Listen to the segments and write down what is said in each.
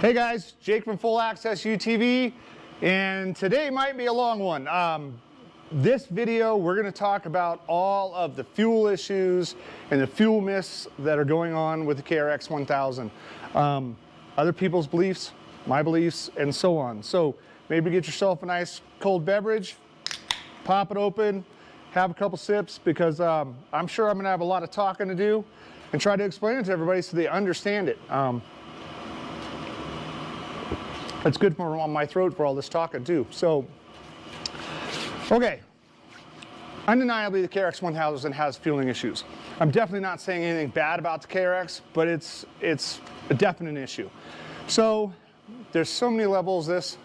Hey guys, Jake from Full Access UTV, and today might be a long one. This video, we're going to talk about all of the fuel issues and the fuel myths that are going on with the KRX 1000. Other people's beliefs, my beliefs, and so on. So maybe get yourself a nice cold beverage, pop it open, have a couple sips, because I'm sure I'm going to have a lot of talking to do and try to explain it to everybody so they understand it. It's good for on my throat for all this talking too. So, okay, undeniably the KRX 1000 has fueling issues. I'm definitely not saying anything bad about the KRX, but it's a definite issue. So there's so many levels this.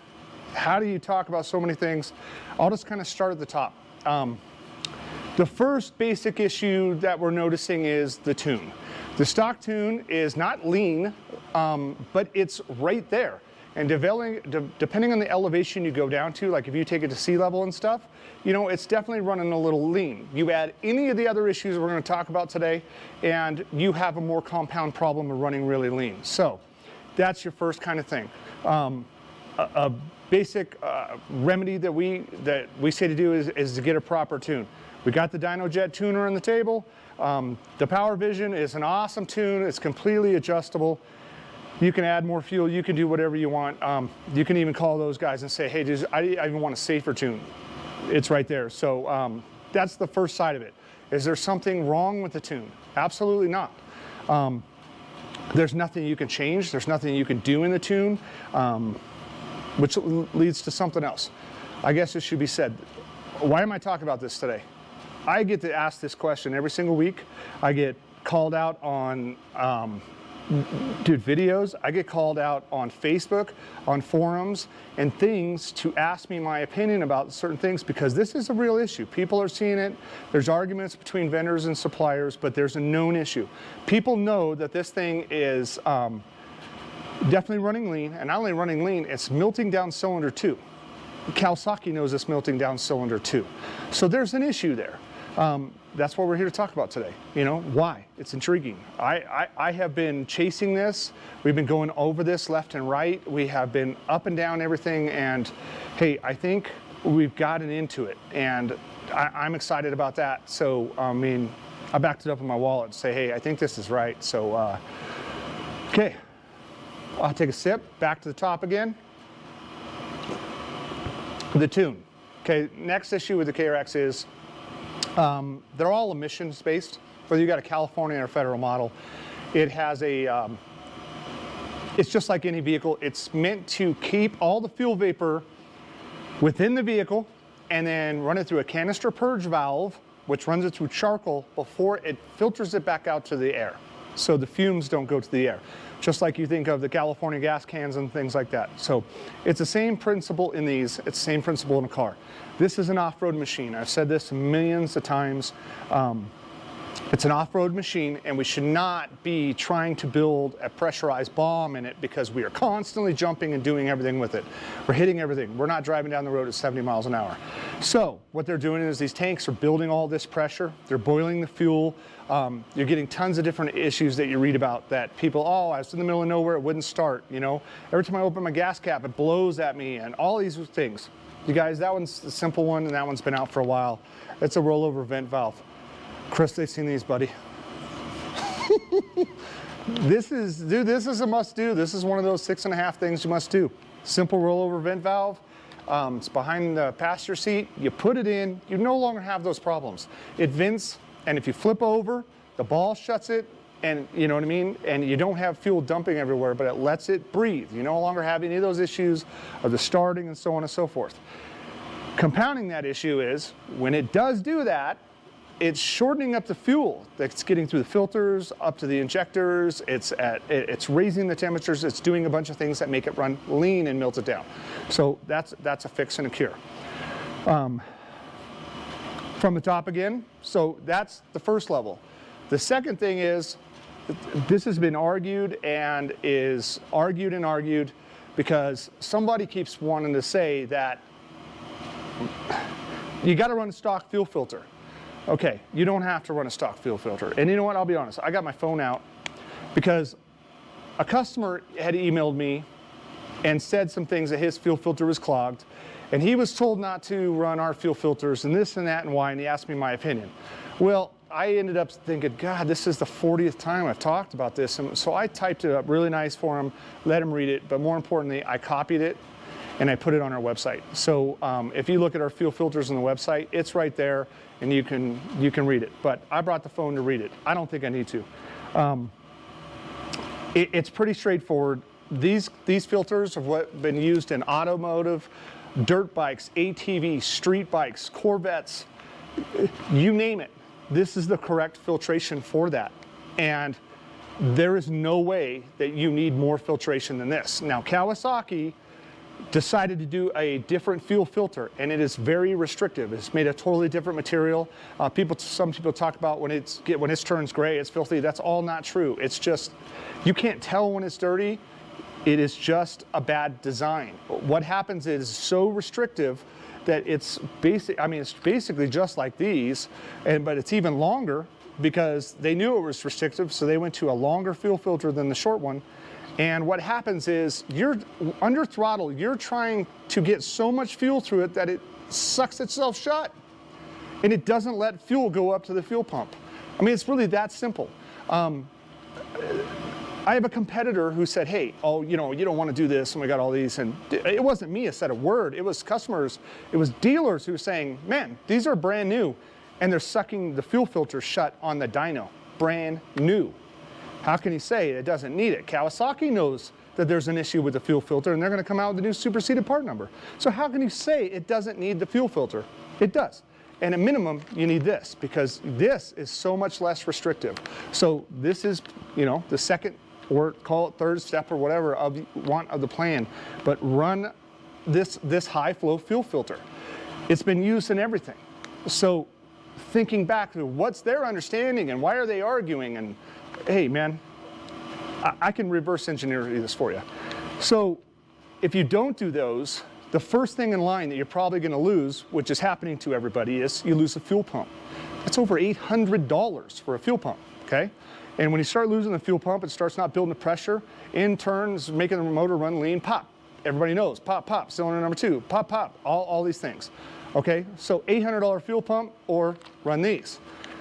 How do you talk about so many things? I'll just kind of start at the top. The first basic issue that we're noticing is the tune. The stock tune is not lean, but it's right there. And depending on the elevation you go down to, like if you take it to sea level and stuff, you know, it's definitely running a little lean. You add any of the other issues we're going to talk about today, and you have a more compound problem of running really lean. So that's your first kind of thing. A basic remedy that we say to do is to get a proper tune. We got the DynoJet tuner on the table. The Power Vision is an awesome tune. It's completely adjustable. You can add more fuel, you can do whatever you want. You can even call those guys and say, hey, dude, I even want a safer tune. It's right there. So that's the first side of it. Is there something wrong with the tune? Absolutely not. There's nothing you can change. There's nothing you can do in the tune, which leads to something else. I guess it should be said. Why am I talking about this today? I get to ask this question every single week. I get called out on videos. I get called out on Facebook, on forums, and things to ask me my opinion about certain things, because this is a real issue. People are seeing it. There's arguments between vendors and suppliers, but there's a known issue. People know that this thing is definitely running lean, and not only running lean, it's melting down cylinder 2. Kawasaki knows it's melting down cylinder 2. So there's an issue there. That's what we're here to talk about today. You know, why? It's intriguing. I have been chasing this. We've been going over this left and right. We have been up and down everything, and hey, I think we've gotten into it, and I'm excited about that. So, I mean, I backed it up in my wallet and say, hey, I think this is right. So, okay, I'll take a sip, back to the top again. The tune. Okay, next issue with the KRX is they're all emissions based, whether you got a California or federal model. It has a, it's just like any vehicle. It's meant to keep all the fuel vapor within the vehicle and then run it through a canister purge valve, which runs it through charcoal before it filters it back out to the air. So the fumes don't go to the air. Just like you think of the California gas cans and things like that. So it's the same principle in these, it's the same principle in a car. This is an off-road machine. I've said this millions of times. It's an off-road machine, and we should not be trying to build a pressurized bomb in it, because we are constantly jumping and doing everything with it. We're hitting everything. We're not driving down the road at 70 miles an hour. So what they're doing is these tanks are building all this pressure. They're boiling the fuel. You're getting tons of different issues that you read about that people, oh, I was in the middle of nowhere, it wouldn't start, you know. Every time I open my gas cap, it blows at me, and all these things. You guys, that one's a simple one, and that one's been out for a while. It's a rollover vent valve. Chris, they've seen these, buddy. This is a must do. This is one of those 6.5 things you must do. Simple rollover vent valve. It's behind the passenger seat. You put it in, you no longer have those problems. It vents, and if you flip over, the ball shuts it, and you know what I mean? And you don't have fuel dumping everywhere, but it lets it breathe. You no longer have any of those issues of the starting and so on and so forth. Compounding that issue is, when it does do that, it's shortening up the fuel that's getting through the filters, up to the injectors, it's raising the temperatures, it's doing a bunch of things that make it run lean and melt it down. So that's a fix and a cure. From the top again, so that's the first level. The second thing is, this has been argued and is argued because somebody keeps wanting to say that you got to run a stock fuel filter. Okay, you don't have to run a stock fuel filter. And you know what, I'll be honest, I got my phone out because a customer had emailed me and said some things that his fuel filter was clogged. And he was told not to run our fuel filters and this and that and why, and he asked me my opinion. Well, I ended up thinking, God, this is the 40th time I've talked about this. And so I typed it up really nice for him, let him read it, but more importantly, I copied it and I put it on our website. So if you look at our fuel filters on the website, it's right there and you can read it. But I brought the phone to read it. I don't think I need to. It's pretty straightforward. These filters have been used in automotive, dirt bikes, ATVs, street bikes, Corvettes, you name it. This is the correct filtration for that. And there is no way that you need more filtration than this. Now, Kawasaki decided to do a different fuel filter, and it is very restrictive. It's made a totally different material. Some people talk about when it turns gray, it's filthy. That's all not true. It's just, you can't tell when it's dirty. It is just a bad design. What happens is so restrictive that it's basically just like these, but it's even longer because they knew it was restrictive, so they went to a longer fuel filter than the short one. And what happens is you're under throttle, you're trying to get so much fuel through it that it sucks itself shut and it doesn't let fuel go up to the fuel pump. I mean, it's really that simple. I have a competitor who said, hey, oh, you don't want to do this, and we got all these, and it wasn't me that said a word, it was customers, it was dealers who were saying, man, these are brand new, and they're sucking the fuel filter shut on the dyno, brand new. How can he say it doesn't need it? Kawasaki knows that there's an issue with the fuel filter, and they're going to come out with a new superseded part number. So how can you say it doesn't need the fuel filter? It does. And at minimum, you need this, because this is so much less restrictive. So this is, the second, or call it third step or whatever of the plan, but run this high flow fuel filter. It's been used in everything. So thinking back to what's their understanding and why are they arguing, and hey man, I can reverse engineer this for you. So if you don't do those, the first thing in line that you're probably going to lose, which is happening to everybody, is you lose a fuel pump. That's over $800 for a fuel pump, okay? And when you start losing the fuel pump, it starts not building the pressure, in turns making the motor run lean, pop. Everybody knows, pop, pop, cylinder number 2, pop, pop, all these things. Okay, so $800 fuel pump or run these.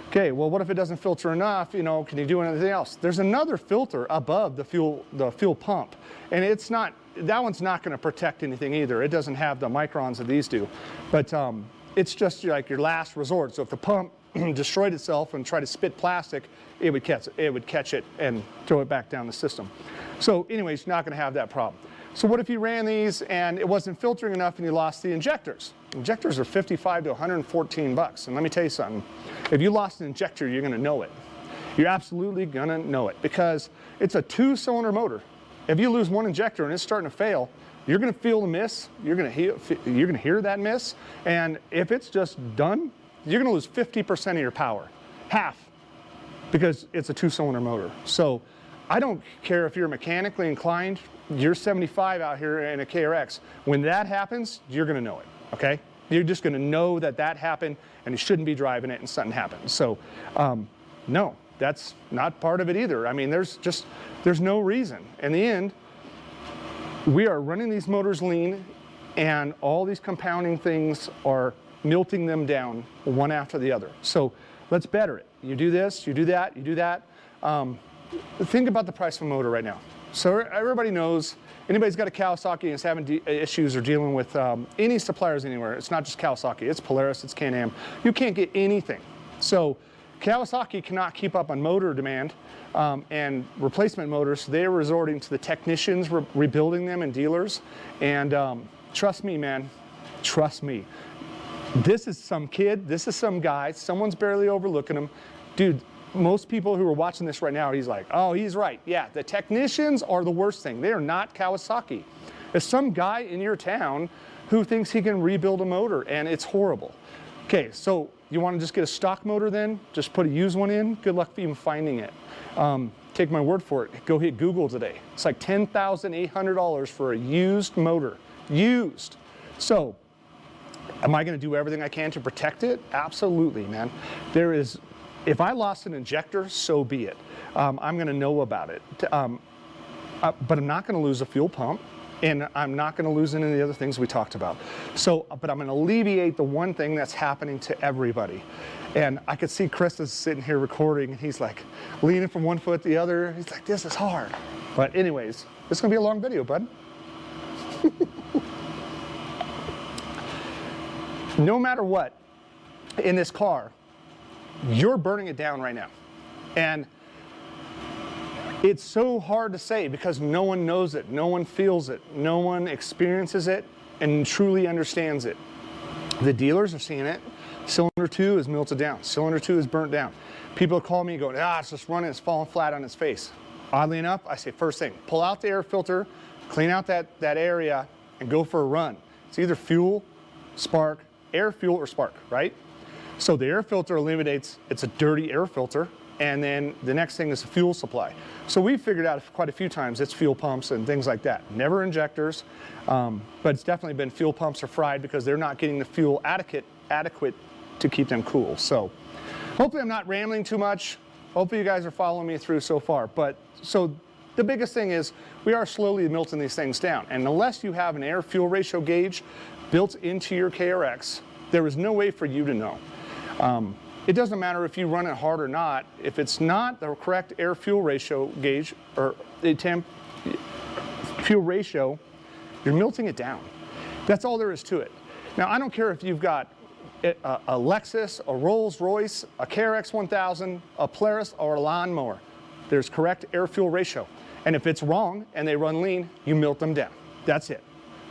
Okay, well, what if it doesn't filter enough? Can you do anything else? There's another filter above the fuel pump, and that one's not going to protect anything either. It doesn't have the microns that these do, but it's just like your last resort. So if the pump destroyed itself and tried to spit plastic, it would catch it and throw it back down the system. So anyways, you're not going to have that problem. So what if you ran these and it wasn't filtering enough and you lost the injectors? Injectors are $55 to $114. And let me tell you something, if you lost an injector, you're going to know it. You're absolutely going to know it, because it's a 2-cylinder motor. If you lose one injector and it's starting to fail, you're going to feel the miss, you're going to hear that miss, and if it's just done, you're going to lose 50% of your power, half, because it's a 2-cylinder motor. So I don't care if you're mechanically inclined, you're 75 out here in a KRX. When that happens, you're going to know it, okay? You're just going to know that happened and you shouldn't be driving it and something happened. So no, that's not part of it either. I mean, there's no reason. In the end, we are running these motors lean, and all these compounding things are melting them down one after the other. So let's better it. You do this, you do that, you do that. Think about the price of a motor right now. So everybody knows, anybody's got a Kawasaki and is having issues or dealing with any suppliers anywhere. It's not just Kawasaki, it's Polaris, it's Can-Am. You can't get anything. So Kawasaki cannot keep up on motor demand and replacement motors. They're resorting to the technicians rebuilding them and dealers. And trust me, man, trust me. This is some kid, this is some guy, someone's barely overlooking him. Dude, most people who are watching this right now, he's like, oh, he's right. Yeah, the technicians are the worst thing. They are not Kawasaki. There's some guy in your town who thinks he can rebuild a motor, and it's horrible. Okay, so you want to just get a stock motor then? Just put a used one in? Good luck even finding it. Take my word for it. Go hit Google today. It's like $10,800 for a used motor. Used. So, am I going to do everything I can to protect it? Absolutely, man. If I lost an injector, so be it. I'm going to know about it. But I'm not going to lose a fuel pump. and I'm not going to lose any of the other things we talked about. So, but I'm going to alleviate the one thing that's happening to everybody. And I could see Chris is sitting here recording, and he's like leaning from one foot to the other. He's like, this is hard. But anyways, it's going to be a long video, bud. No matter what in this car, you're burning it down right now. And it's so hard to say because no one knows it, no one feels it, no one experiences it and truly understands it. The dealers are seeing it. Cylinder 2 is melted down. Cylinder 2 is burnt down. People call me going, it's just running, it's falling flat on its face. Oddly enough, I say first thing, pull out the air filter, clean out that area, and go for a run. It's either fuel, spark, air, fuel, or spark, right? So the air filter eliminates, it's a dirty air filter, and then the next thing is the fuel supply. So we've figured out quite a few times it's fuel pumps and things like that. Never injectors, but it's definitely been fuel pumps are fried because they're not getting the fuel adequate to keep them cool. So hopefully I'm not rambling too much. Hopefully you guys are following me through so far. But so the biggest thing is we are slowly melting these things down. And unless you have an air-fuel ratio gauge built into your KRX, there is no way for you to know. It doesn't matter if you run it hard or not. If it's not the correct air-fuel ratio gauge or fuel ratio, you're melting it down. That's all there is to it. Now, I don't care if you've got a Lexus, a Rolls-Royce, a KRX 1000, a Polaris, or a lawnmower. There's correct air-fuel ratio. And if it's wrong and they run lean, you melt them down. That's it.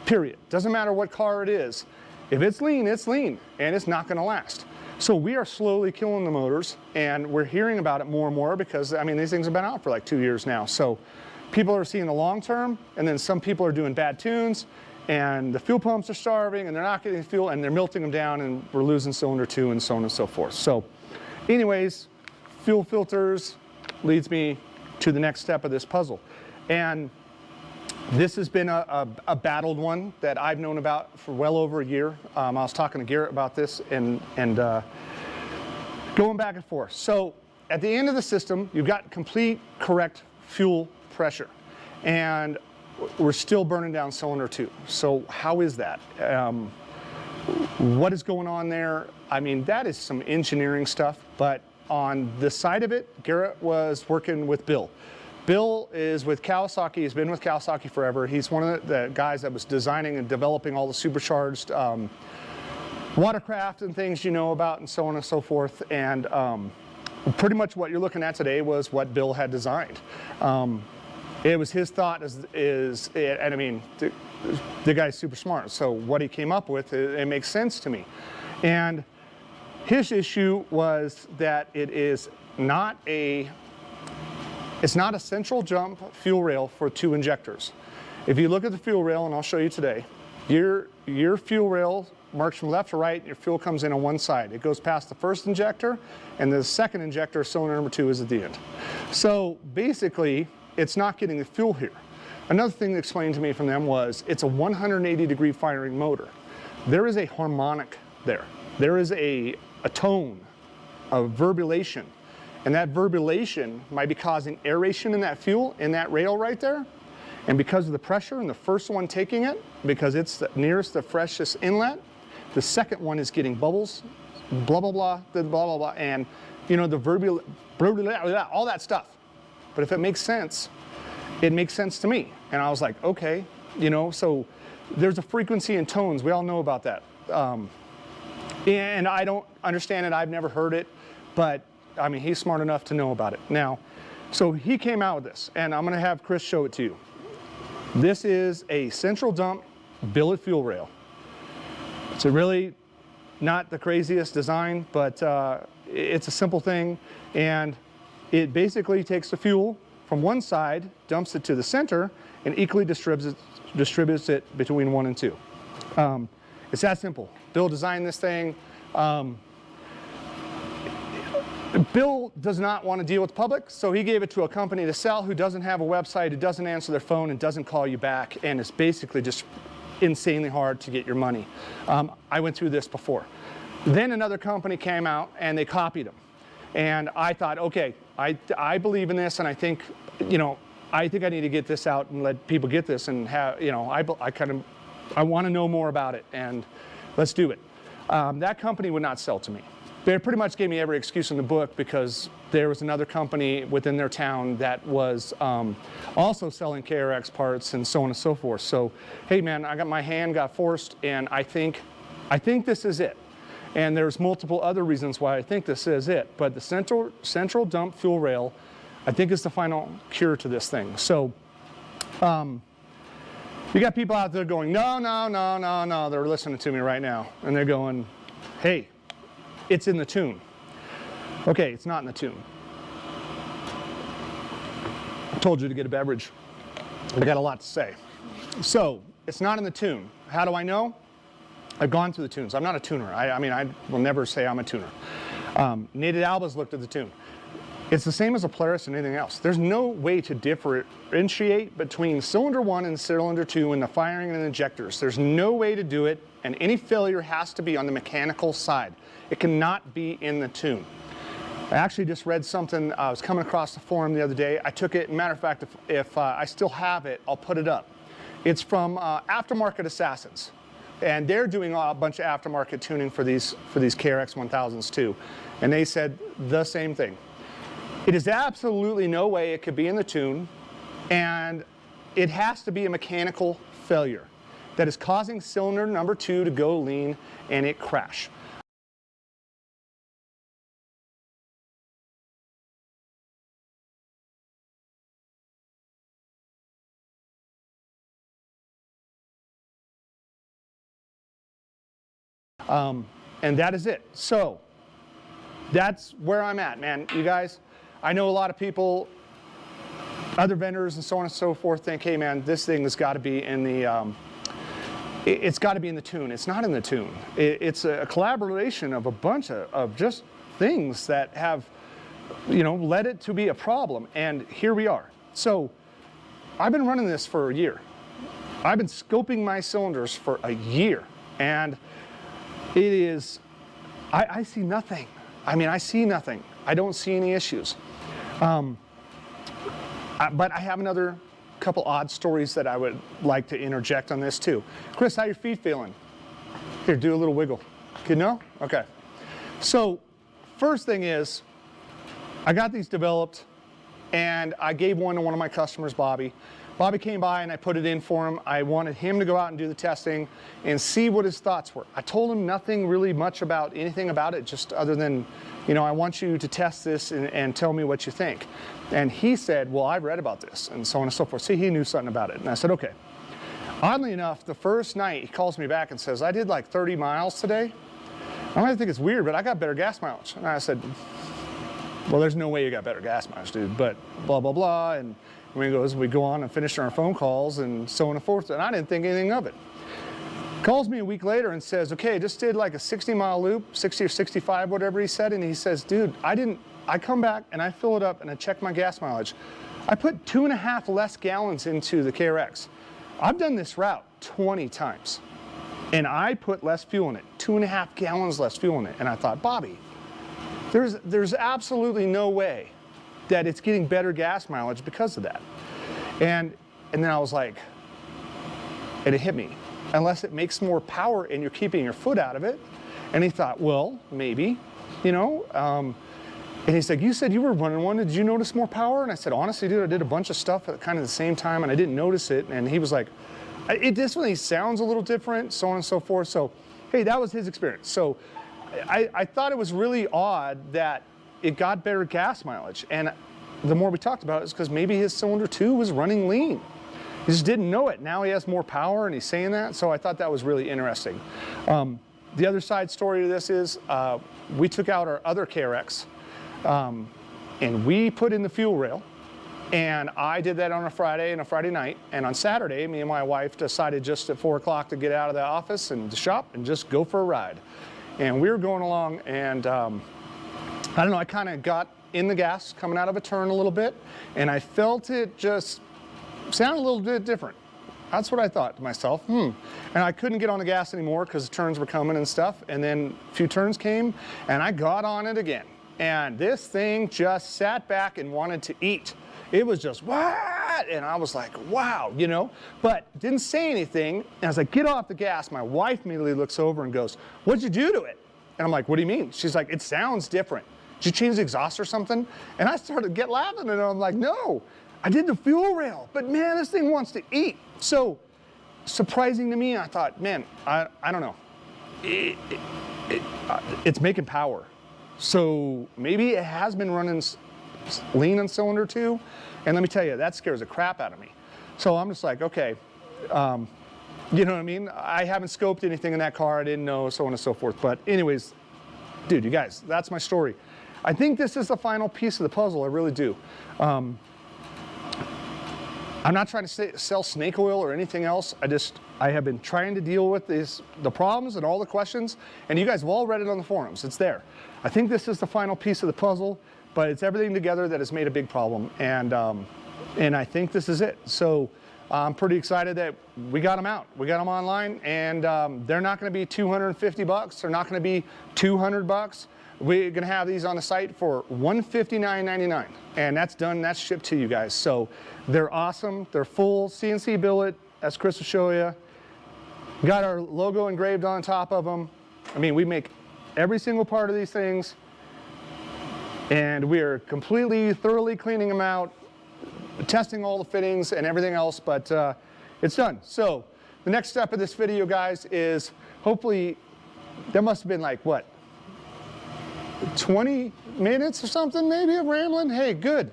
Period. Doesn't matter what car it is. If it's lean, and it's not going to last. So we are slowly killing the motors, and we're hearing about it more and more because, I mean, these things have been out for like 2 years now. So people are seeing the long term, and then some people are doing bad tunes, and the fuel pumps are starving, and they're not getting fuel, and they're melting them down, and we're losing cylinder 2 and so on and so forth. So anyways, fuel filters leads me to the next step of this puzzle. And this has been a battled one that I've known about for well over a year. I was talking to Garrett about this and going back and forth. So at the end of the system, you've got complete correct fuel pressure, and we're still burning down cylinder 2. So how is that? What is going on there? I mean, that is some engineering stuff, but on the side of it, Garrett was working with Bill. Bill is with Kawasaki. He's been with Kawasaki forever. He's one of the guys that was designing and developing all the supercharged watercraft and things you know about and so on and so forth. And pretty much what you're looking at today was what Bill had designed. It was his thought and I mean, the guy's super smart. So what he came up with, it makes sense to me. And his issue was that it's not a central jump fuel rail for 2 injectors. If you look at the fuel rail, and I'll show you today, your fuel rail marks from left to right, your fuel comes in on one side. It goes past the first injector, and the second injector, cylinder number 2, is at the end. So basically, it's not getting the fuel here. Another thing that explained to me from them was it's a 180-degree firing motor. There is a harmonic there. There is a tone, a verbulation. And that verbulation might be causing aeration in that fuel, in that rail right there. And because of the pressure and the first one taking it, because it's the nearest the freshest inlet, the second one is getting bubbles, blah, blah, blah, blah, blah, blah, and you know, the all that stuff. But if it makes sense, it makes sense to me. And I was like, okay, you know, so there's a frequency and tones. We all know about that. And I don't understand it. I've never heard it, but I mean, he's smart enough to know about it. Now, so he came out with this, and I'm going to have Chris show it to you. This is a central dump billet fuel rail. It's a really not the craziest design, but it's a simple thing, and it basically takes the fuel from one side, dumps it to the center, and equally distributes it between 1 and 2. It's that simple. Bill designed this thing. Bill does not want to deal with the public, so he gave it to a company to sell who doesn't have a website, who doesn't answer their phone, and doesn't call you back, and it's basically just insanely hard to get your money. I went through this before. Then another company came out, and they copied him. And I thought, okay, I believe in this, and I think, you know, I think I need to get this out and let people get this and have, you know, I want to know more about it, and let's do it. That company would not sell to me. They pretty much gave me every excuse in the book because there was another company within their town that was also selling KRX parts and so on and so forth. So, hey man, my hand got forced, and I think this is it. And there's multiple other reasons why I think this is it. But the central dump fuel rail, I think, is the final cure to this thing. So, you got people out there going, no, no, no, no, no. They're listening to me right now, and they're going, hey, it's in the tune. Okay, it's not in the tune. I told you to get a beverage. I got a lot to say. So, it's not in the tune. How do I know? I've gone through the tunes. I'm not a tuner. I mean, I will never say I'm a tuner. Native Alba's looked at the tune. It's the same as a Polaris and anything else. There's no way to differentiate between cylinder 1 and cylinder 2 in the firing and injectors. There's no way to do it, and any failure has to be on the mechanical side. It cannot be in the tune. I actually just read something. I was coming across the forum the other day. I took it. Matter of fact, if I still have it, I'll put it up. It's from Aftermarket Assassins. And they're doing a bunch of aftermarket tuning for these KRX 1000s too. And they said the same thing. It is absolutely no way it could be in the tune, and it has to be a mechanical failure that is causing cylinder number 2 to go lean and it crash. And that is it. So that's where I'm at, man. You guys, I know a lot of people, other vendors and so on and so forth, think, hey man, this thing has got to be in the, it's got to be in the tune. It's not in the tune. It's a collaboration of a bunch of just things that have, you know, led it to be a problem. And here we are. So I've been running this for a year. I've been scoping my cylinders for a year. And it is, I see nothing. I mean, I see nothing. I don't see any issues. But I have another couple odd stories that I would like to interject on this too. Chris, how your feet feeling? Here, do a little wiggle. Good, no? Okay. So, first thing is, I got these developed, and I gave one to one of my customers, Bobby. Bobby came by and I put it in for him. I wanted him to go out and do the testing and see what his thoughts were. I told him nothing really much about anything about it, just other than, you know, I want you to test this and tell me what you think. And he said, well, I've read about this, and so on and so forth. See, he knew something about it. And I said, okay. Oddly enough, the first night he calls me back and says, I did like 30 miles today. I might think it's weird, but I got better gas mileage. And I said, well, there's no way you got better gas mileage, dude, but blah, blah, blah. And we go on and finish our phone calls and so on and forth, and I didn't think anything of it. Calls me a week later and says, okay, I just did like a 60-mile loop, 60 or 65, whatever he said, and he says, dude, I come back and I fill it up and I check my gas mileage. I put 2.5 less gallons into the KRX. I've done this route 20 times, and I put less fuel in it, 2.5 gallons less fuel in it, and I thought, Bobby, there's absolutely no way that it's getting better gas mileage because of that. And then I was like, and it hit me, unless it makes more power and you're keeping your foot out of it. And he thought, well, maybe, you know. And he's like, you said you were running one, did you notice more power? And I said, honestly, dude, I did a bunch of stuff at kind of the same time and I didn't notice it. And he was like, it definitely sounds a little different, so on and so forth. So, hey, that was his experience. So I thought it was really odd that it got better gas mileage. And the more we talked about it, is because maybe his cylinder 2 was running lean. He just didn't know it. Now he has more power and he's saying that. So I thought that was really interesting. The other side story to this is we took out our other KRX and we put in the fuel rail. And I did that on a Friday and a Friday night. And on Saturday, me and my wife decided just at 4 o'clock to get out of the office and the shop and just go for a ride. And we were going along, and I don't know, I kind of got in the gas coming out of a turn a little bit, and I felt it just sound a little bit different. That's what I thought to myself, And I couldn't get on the gas anymore because the turns were coming and stuff, and then a few turns came, and I got on it again. And this thing just sat back and wanted to eat. It was just, wah! what? And I was like, wow, you know, but didn't say anything. And as I get off the gas, my wife immediately looks over and goes, what'd you do to it? And I'm like, what do you mean? She's like, it sounds different. Did you change the exhaust or something? And I started to get laughing, and I'm like, no, I did the fuel rail, but man, this thing wants to eat. So surprising to me, I thought, man, I don't know. It's making power. So maybe it has been running lean on cylinder 2. And let me tell you, that scares the crap out of me. So I'm just like, okay, you know what I mean? I haven't scoped anything in that car. I didn't know, so on and so forth. But anyways, dude, you guys, that's my story. I think this is the final piece of the puzzle. I really do. I'm not trying to sell snake oil or anything else. I have been trying to deal with the problems and all the questions, and you guys have all read it on the forums. It's there. I think this is the final piece of the puzzle, but it's everything together that has made a big problem, and I think this is it. So I'm pretty excited that we got them out. We got them online, and they're not going to be $250. They're not going to be $200. We're going to have these on the site for $159.99, and that's done. That's shipped to you guys. So they're awesome. They're full CNC billet, as Chris will show you. Got our logo engraved on top of them. I mean, we make every single part of these things, and we are completely, thoroughly cleaning them out, testing all the fittings and everything else, but it's done. So the next step of this video, guys, is hopefully, there must have been like, what, 20 minutes or something maybe of rambling? Hey, good.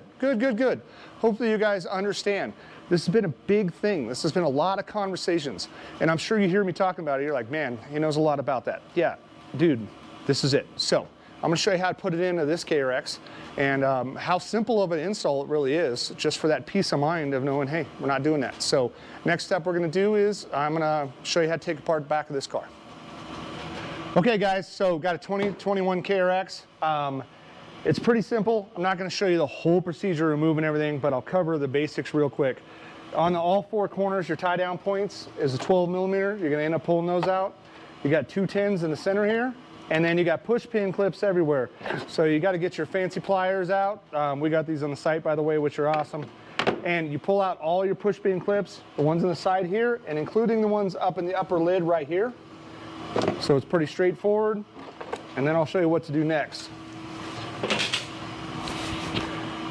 Hopefully you guys understand. This has been a big thing. This has been a lot of conversations. And I'm sure you hear me talking about it. You're like, man, he knows a lot about that. Yeah, dude, this is it. So I'm gonna show you how to put it into this KRX and how simple of an install it really is, just for that peace of mind of knowing, hey, we're not doing that. So next step we're gonna do is I'm gonna show you how to take apart the back of this car. Okay guys, so got a 2021 KRX. It's pretty simple. I'm not gonna show you the whole procedure of removing everything, but I'll cover the basics real quick. On all 4 corners, your tie down points is a 12mm. You're gonna end up pulling those out. You got 2 10s in the center here, and then you got push pin clips everywhere. So you gotta get your fancy pliers out. We got these on the site, by the way, which are awesome. And you pull out all your push pin clips, the ones on the side here, and including the ones up in the upper lid right here. So it's pretty straightforward, and then I'll show you what to do next.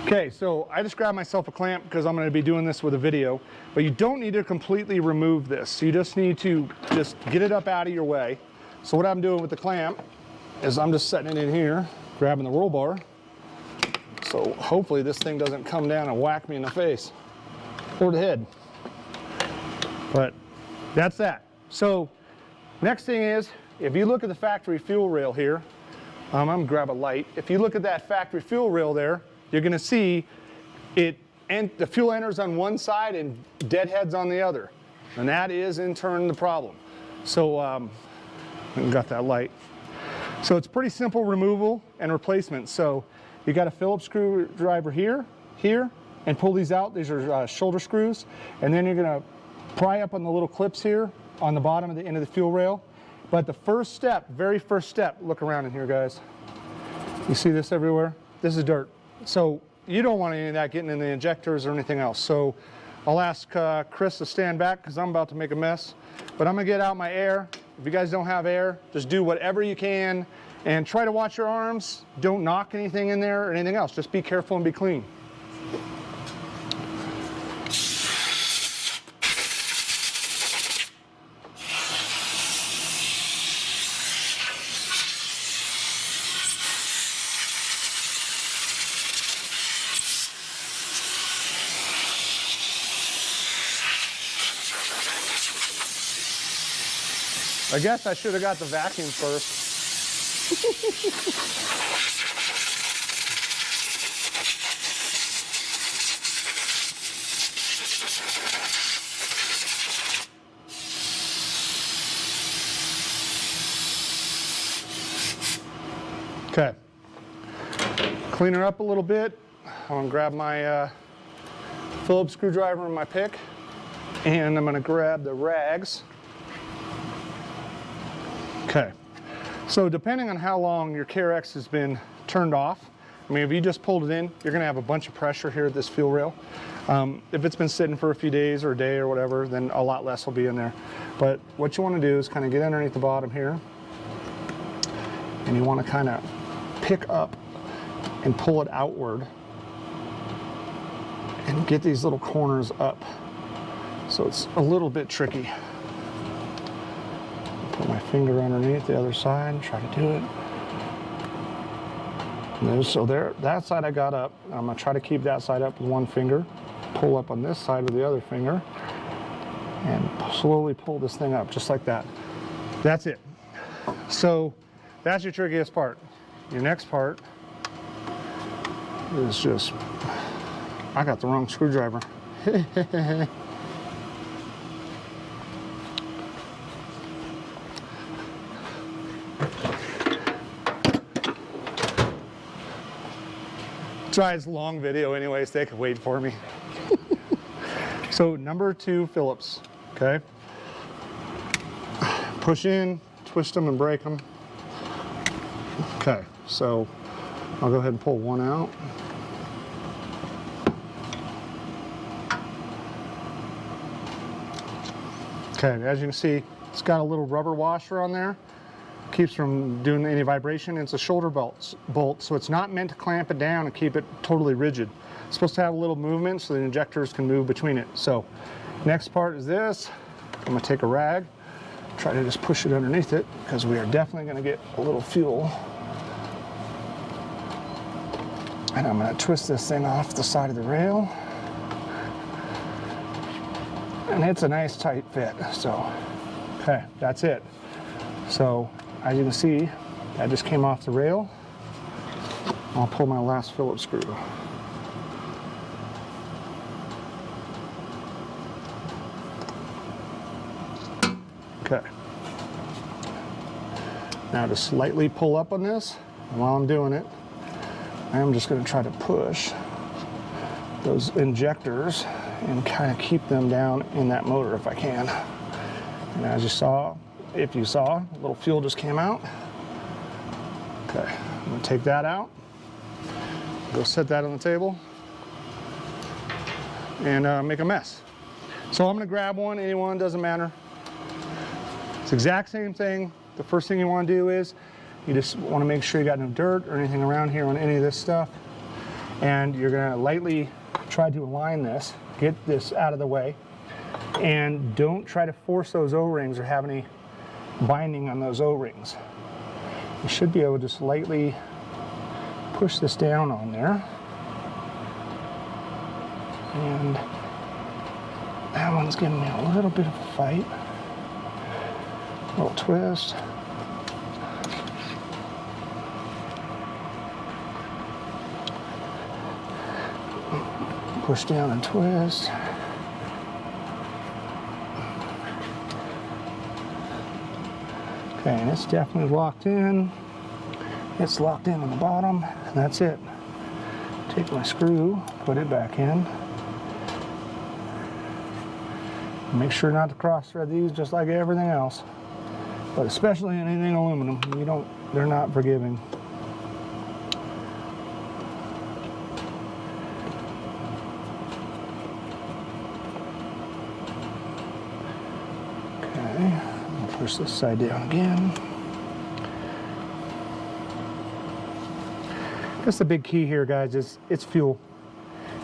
Okay, so I just grabbed myself a clamp because I'm going to be doing this with a video, but you don't need to completely remove this. You just need to just get it up out of your way. So what I'm doing with the clamp is I'm just setting it in here, grabbing the roll bar. So hopefully this thing doesn't come down and whack me in the face or the head. But that's that. So next thing is, if you look at the factory fuel rail here, I'm gonna grab a light. If you look at that factory fuel rail there, you're gonna see it, and the fuel enters on one side and deadheads on the other. And that is in turn the problem. So, I got that light. So it's pretty simple removal and replacement. So you got a Phillips screwdriver here, and pull these out. These are shoulder screws. And then you're gonna pry up on the little clips here on the bottom of the end of the fuel rail. But the first step, very first step, look around in here, guys. You see this everywhere? This is dirt. So you don't want any of that getting in the injectors or anything else. So I'll ask Chris to stand back because I'm about to make a mess. But I'm gonna get out my air. If you guys don't have air, just do whatever you can and try to watch your arms. Don't knock anything in there or anything else. Just be careful and be clean. I guess I should have got the vacuum first. Okay. Clean her up a little bit. I'm gonna grab my Phillips screwdriver and my pick, and I'm gonna grab the rags. Okay, so depending on how long your KRX has been turned off, I mean, if you just pulled it in, you're gonna have a bunch of pressure here at this fuel rail. If it's been sitting for a few days or a day or whatever, then a lot less will be in there. But what you wanna do is kind of get underneath the bottom here, and you wanna kind of pick up and pull it outward and get these little corners up. So it's a little bit tricky. Put my finger underneath the other side and try to do it. So there, that side I got up. I'm gonna try to keep that side up with one finger, pull up on this side with the other finger, and slowly pull this thing up, just like that. That's it. So that's your trickiest part. Your next part is just, I got the wrong screwdriver. Try this long video anyways, they could wait for me. So number 2 Phillips, okay? Push in, twist them and break them. Okay, so I'll go ahead and pull one out. Okay, as you can see, it's got a little rubber washer on there. Keeps from doing any vibration. It's a shoulder bolt, so it's not meant to clamp it down and keep it totally rigid. It's supposed to have a little movement so the injectors can move between it. So next part is this. I'm gonna take a rag, try to just push it underneath it, because we are definitely gonna get a little fuel. And I'm gonna twist this thing off the side of the rail. And it's a nice tight fit, so, okay, that's it. So, as you can see, that just came off the rail. I'll pull my last Phillips screw. Okay. Now to slightly pull up on this, and while I'm doing it, I'm just going to try to push those injectors and kind of keep them down in that motor if I can. And as you saw, if you saw, a little fuel just came out. Okay, I'm gonna take that out, go set that on the table, and make a mess. So I'm gonna grab one, anyone, doesn't matter. It's the exact same thing. The first thing you wanna do is, you just wanna make sure you got no dirt or anything around here on any of this stuff. And you're gonna lightly try to align this, get this out of the way, and don't try to force those O-rings or have any binding on those O-rings. You should be able to just lightly push this down on there. And that one's giving me a little bit of a fight. A little twist. Push down and twist. Okay, and it's definitely locked in. It's locked in on the bottom, and that's it. Take my screw, put it back in. Make sure not to cross thread these just like everything else. But especially anything aluminum, they're not forgiving. Okay, I'll push this side down again. I guess the big key here, guys, is it's fuel.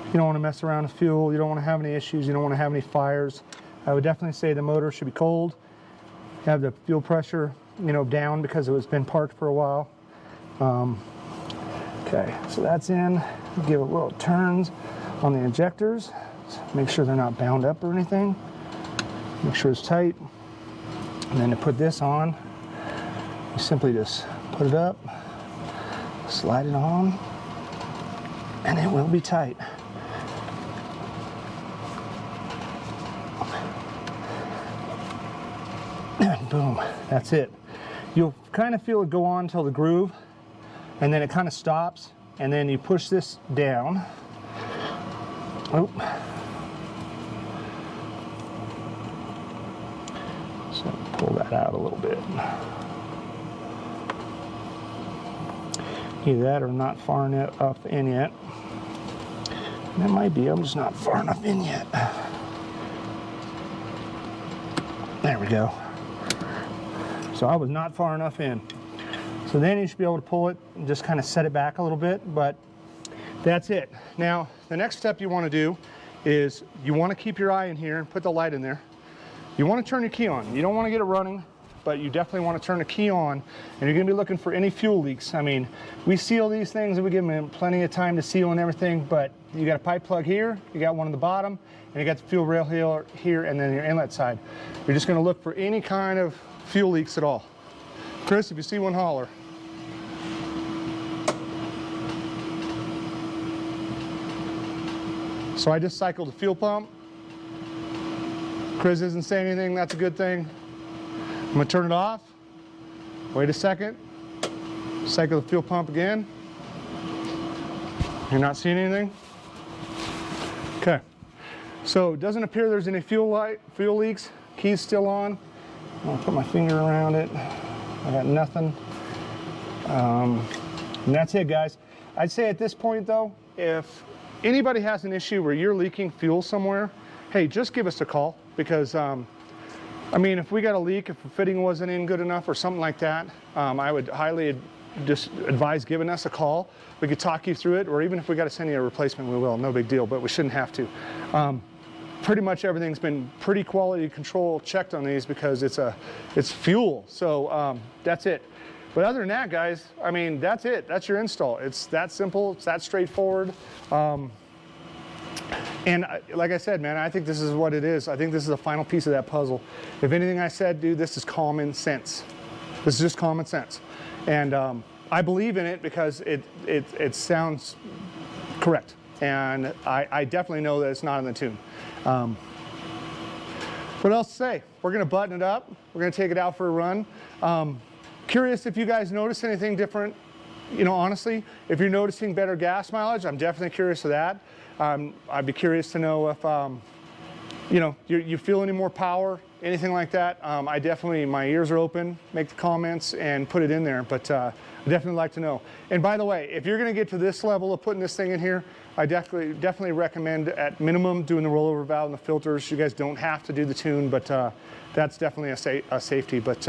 You don't want to mess around with fuel. You don't want to have any issues. You don't want to have any fires. I would definitely say the motor should be cold. Have the fuel pressure, down because it's been parked for a while. Okay, so that's in. Give it little turns on the injectors. Make sure they're not bound up or anything. Make sure it's tight. And then to put this on, you simply just put it up, slide it on, and it will be tight. Boom, that's it. You'll kind of feel it go on till the groove, and then it kind of stops, and then you push this down. Oh. So pull that out a little bit. Either that or not far enough in yet. That might be, I'm just not far enough in yet. There we go. So I was not far enough in. So then you should be able to pull it and just kind of set it back a little bit, but that's it. Now, the next step you want to do is you want to keep your eye in here and put the light in there. You want to turn your key on. You don't want to get it running, but you definitely want to turn the key on, and you're going to be looking for any fuel leaks. I mean, we seal these things and we give them plenty of time to seal and everything, but you got a pipe plug here, you got one on the bottom, and you got the fuel rail here, and then your inlet side. You're just going to look for any kind of fuel leaks at all. Chris, if you see one, holler. So I just cycled the fuel pump. Chris isn't saying anything, that's a good thing. I'm gonna turn it off. Wait a second. Cycle the fuel pump again. You're not seeing anything? Okay. So it doesn't appear there's any fuel leaks. Key's still on. I'll put my finger around it. I got nothing. And that's it, guys. I'd say at this point though, if anybody has an issue where you're leaking fuel somewhere, hey, just give us a call, because I mean, if we got a leak, if the fitting wasn't in good enough or something like that, I would highly just advise giving us a call. We could talk you through it, or even if we got to send you a replacement, we will. No big deal, but we shouldn't have to. Pretty much everything's been pretty quality control checked on these, because it's fuel. So that's it. But other than that, guys, I mean, that's it. That's your install. It's that simple. It's that straightforward. And like I said, man, I think this is what it is. I think this is the final piece of that puzzle. If anything I said, dude, this is common sense. This is just common sense. And I believe in it because it sounds correct. And I definitely know that it's not in the tune. What else to say? We're gonna button it up. We're gonna take it out for a run. Curious if you guys notice anything different. You know, honestly, if you're noticing better gas mileage, I'm definitely curious of that. I'd be curious to know if, you know, you feel any more power, anything like that. I definitely, my ears are open, make the comments and put it in there, but I'd definitely like to know. And by the way, if you're gonna get to this level of putting this thing in here, I definitely recommend at minimum doing the rollover valve and the filters. You guys don't have to do the tune, but that's definitely a safety. But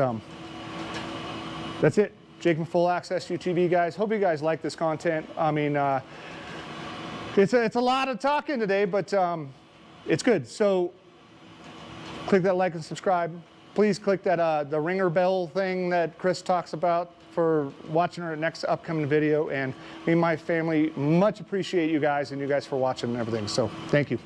that's it. Jake from Full Access UTV, guys. Hope you guys like this content. I mean, it's a lot of talking today, but it's good. So click that like and subscribe. Please click that the ringer bell thing that Chris talks about for watching our next upcoming video. And me and my family much appreciate you guys and you guys for watching and everything. So thank you.